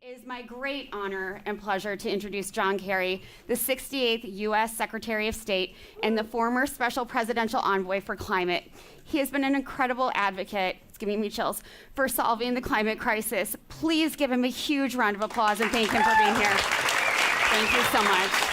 It is my great honor and pleasure to introduce John Kerry, the 68th U.S. Secretary of State and the former Special Presidential Envoy for Climate. He has been an incredible advocate, it's giving me chills, for solving the climate crisis. Please give him a huge round of applause and thank him for being here. Thank you so much.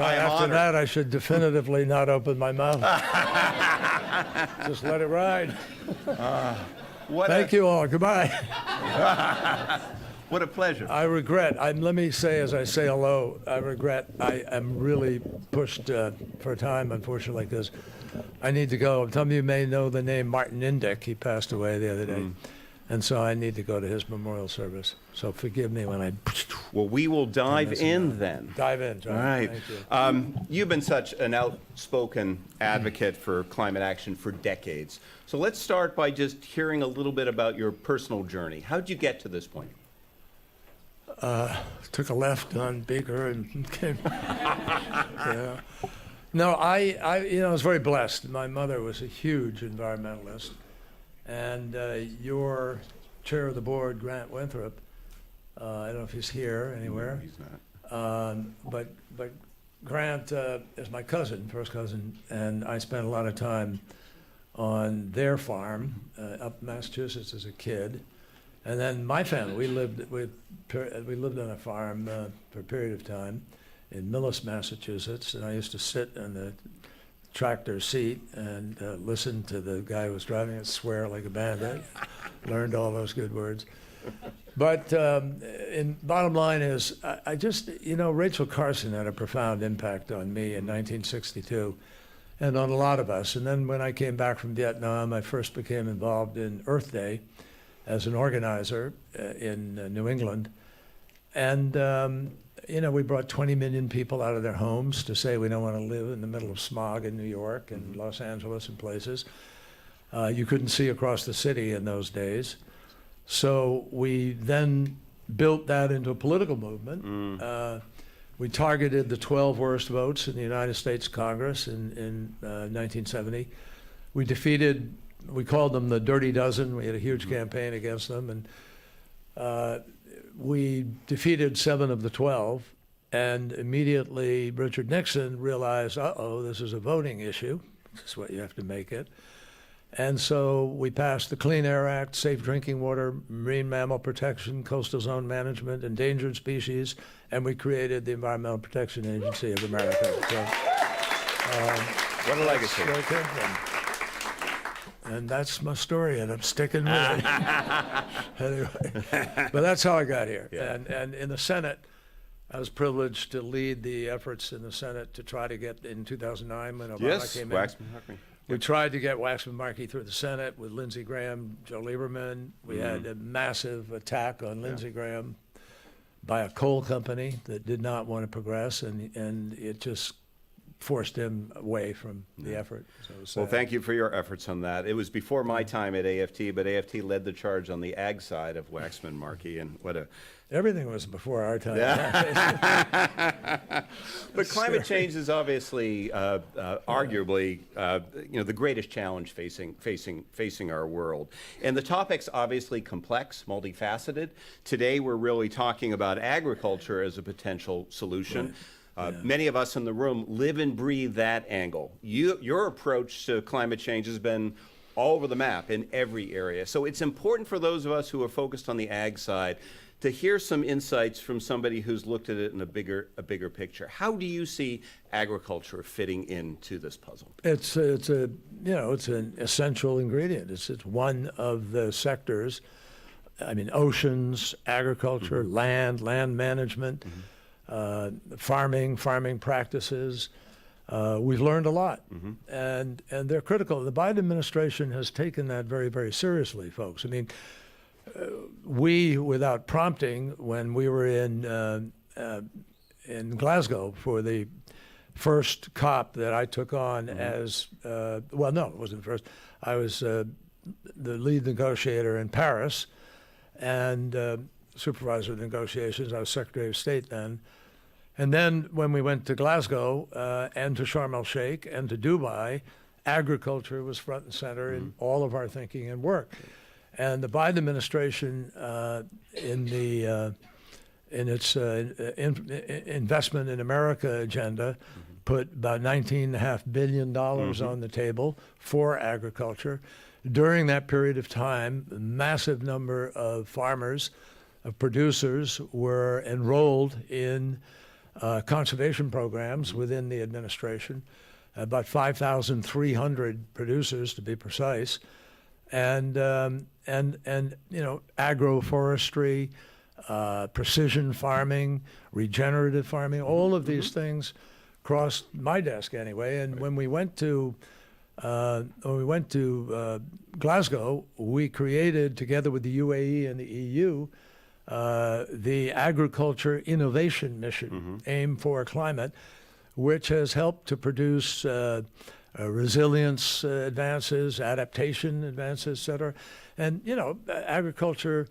After that, I should definitively not open my mouth. Just let it ride. Thank you all. Goodbye. What a pleasure. I regret, let me say as I say hello, I regret I am really pushed for time, unfortunately, because I need to go. Some of you may know the name Martin Indyk. He passed away the other day. And so I need to go to his memorial service. So forgive me when I... Well, we will dive in then. Dive in, John. All right. Thank you. You've been such an outspoken advocate for climate action for decades. So let's start by just hearing a little bit about your personal journey. How did you get to this point? Took a left on Beaker and came... Yeah. No, I was very blessed. My mother was a huge environmentalist. And your chair of the board, Grant Winthrop, I don't know if he's here anywhere. No, he's not. But Grant is my cousin, first cousin, and I spent a lot of time on their farm up in Massachusetts as a kid. And then my family, we lived on a farm for a period of time in Millis, Massachusetts, and I used to sit in the tractor seat and listen to the guy who was driving it swear like a bandit. Learned all those good words. But bottom line is, I just, Rachel Carson had a profound impact on me in 1962 and on a lot of us. And then when I came back from Vietnam, I first became involved in Earth Day as an organizer in New England. And we brought 20 million people out of their homes to say we don't want to live in the middle of smog in New York and Los Angeles and places. You couldn't see across the city in those days. So we then built that into a political movement. We targeted the 12 worst votes in the United States Congress in 1970. We called them the Dirty Dozen. We had a huge campaign against them. And we defeated 7 of the 12, and immediately Richard Nixon realized, this is a voting issue. This is what you have to make it. And so we passed the Clean Air Act, Safe Drinking Water, Marine Mammal Protection, Coastal Zone Management, Endangered Species, and we created the Environmental Protection Agency of America. So, what a legacy. And that's my story, and I'm sticking with it. Anyway, but that's how I got here. Yeah. And in the Senate, I was privileged to lead the efforts in the Senate to try to get, in 2009, when Obama came in. Waxman-Markey. We tried to get Waxman-Markey through the Senate with Lindsey Graham, Joe Lieberman. We had a massive attack on Lindsey Graham by a coal company that did not want to progress, and it just forced him away from the effort. So well, thank you for your efforts on that. It was before my time at AFT, but AFT led the charge on the ag side of Waxman-Markey, and everything was before our time. Yeah. But climate change is obviously, arguably, the greatest challenge facing our world. And the topic's obviously complex, multifaceted. Today, we're really talking about agriculture as a potential solution. Right. Many of us in the room live and breathe that angle. Your approach to climate change has been all over the map in every area. So it's important for those of us who are focused on the ag side to hear some insights from somebody who's looked at it in a bigger picture. How do you see agriculture fitting into this puzzle? It's an essential ingredient. It's one of the sectors. I mean, oceans, agriculture, land management. Farming practices. We've learned a lot, and they're critical. The Biden administration has taken that very, very seriously, folks. I mean, we, without prompting, when we were in Glasgow for the first COP that I took on as, no, it wasn't the first. I was the lead negotiator in Paris and supervisor of negotiations. I was Secretary of State then. And then when we went to Glasgow and to Sharm el Sheikh and to Dubai, agriculture was front and center in all of our thinking and work. And the Biden administration, in its investment in America agenda, put about $19.5 billion on the table for agriculture. During that period of time, a massive number of farmers, of producers, were enrolled in conservation programs within the administration, about 5,300 producers to be precise, and agroforestry, precision farming, regenerative farming, all of these things crossed my desk anyway. And when we went to Glasgow, we created, together with the UAE and the EU, the Agriculture Innovation Mission, Aim for Climate, which has helped to produce resilience advances, adaptation advances, et cetera. And, agriculture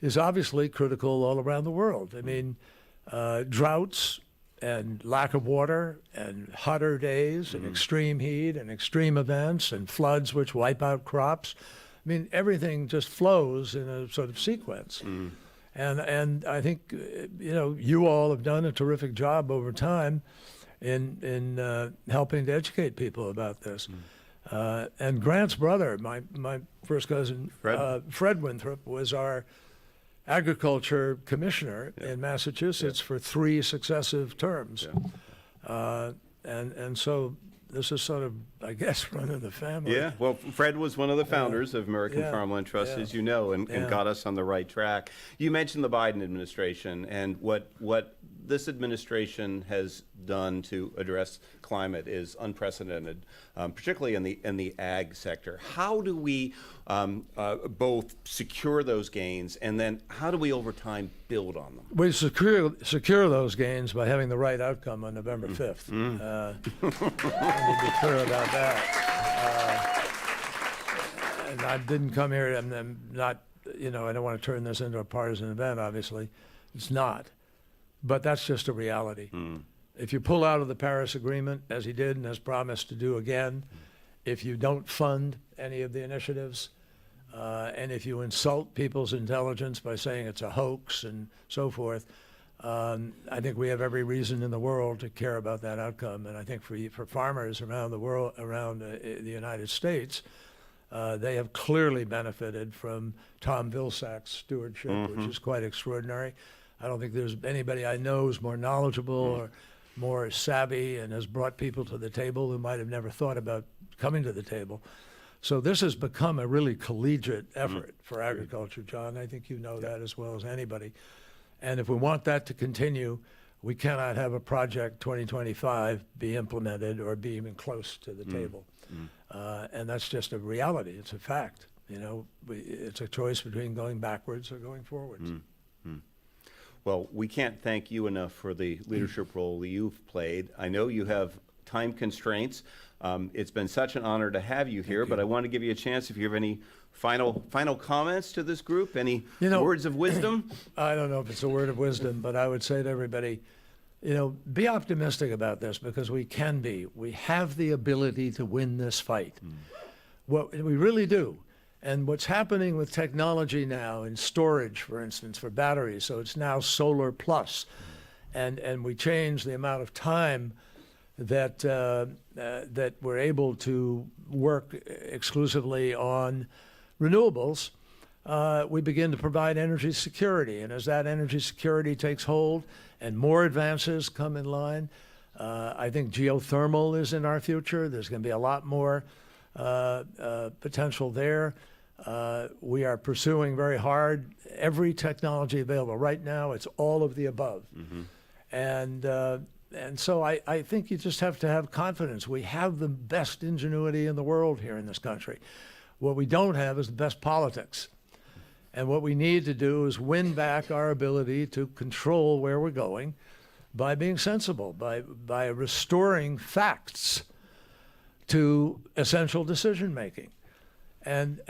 is obviously critical all around the world. I mean, droughts and lack of water and hotter days and extreme heat and extreme events and floods which wipe out crops. I mean, everything just flows in a sort of sequence. And I think, you all have done a terrific job over time in helping to educate people about this. And Grant's brother, my first cousin, Fred Winthrop, was our agriculture commissioner in Massachusetts for 3 successive terms. And so this is sort of, I guess, running the family. Yeah, well, Fred was one of the founders of American Yeah. Farmland Trust, as you know, and got us on the right track. You mentioned the Biden administration and what this administration has done to address climate is unprecedented, particularly in the ag sector. How do we both secure those gains, and then how do we over time build on them? We secure those gains by having the right outcome on November 5th. Let me be clear about that. And I didn't come here, I'm not, I don't want to turn this into a partisan event, obviously. It's not. But that's just a reality. If you pull out of the Paris Agreement, as he did and has promised to do again, if you don't fund any of the initiatives, and if you insult people's intelligence by saying it's a hoax and so forth, I think we have every reason in the world to care about that outcome. And I think for farmers around the world, around the United States, they have clearly benefited from Tom Vilsack's stewardship, which is quite extraordinary. I don't think there's anybody I know who's more knowledgeable or more savvy and has brought people to the table who might have never thought about coming to the table. So this has become a really collegiate effort for agriculture, John. I think you know that as well as anybody. And if we want that to continue, we cannot have a project 2025 be implemented or be even close to the table. And that's just a reality. It's a fact. It's a choice between going backwards or going forwards. Well, we can't thank you enough for the leadership role that you've played. I know you have time constraints. It's been such an honor to have you here, but I want to give you a chance if you have any final comments to this group, any words of wisdom? I don't know if it's a word of wisdom, but I would say to everybody, be optimistic about this, because we can be. We have the ability to win this fight. What we really do. And what's happening with technology now in storage, for instance, for batteries, so it's now solar plus, and we change the amount of time that that we're able to work exclusively on renewables. We begin to provide energy security, and as that energy security takes hold and more advances come in line, I think geothermal is in our future. There's going to be a lot more potential there. We are pursuing very hard every technology available. Right now, it's all of the above. And so I think you just have to have confidence. We have the best ingenuity in the world here in this country. What we don't have is the best politics. And what we need to do is win back our ability to control where we're going by being sensible, by restoring facts to essential decision making. And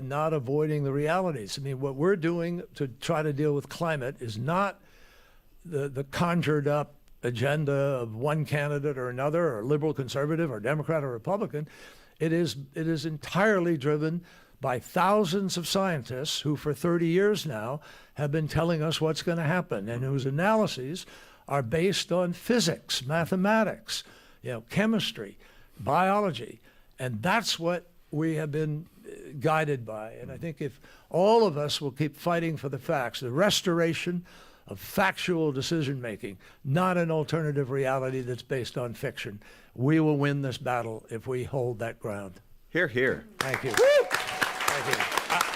not avoiding the realities. I mean, what we're doing to try to deal with climate is not the conjured up agenda of one candidate or another, or liberal, conservative, or Democrat or Republican. It is entirely driven by thousands of scientists who for 30 years now have been telling us what's going to happen, and whose analyses are based on physics, mathematics, chemistry, biology. And that's what we have been guided by. And I think if all of us will keep fighting for the facts, the restoration of factual decision-making, not an alternative reality that's based on fiction, we will win this battle if we hold that ground. Hear, hear. Thank you. Thank you.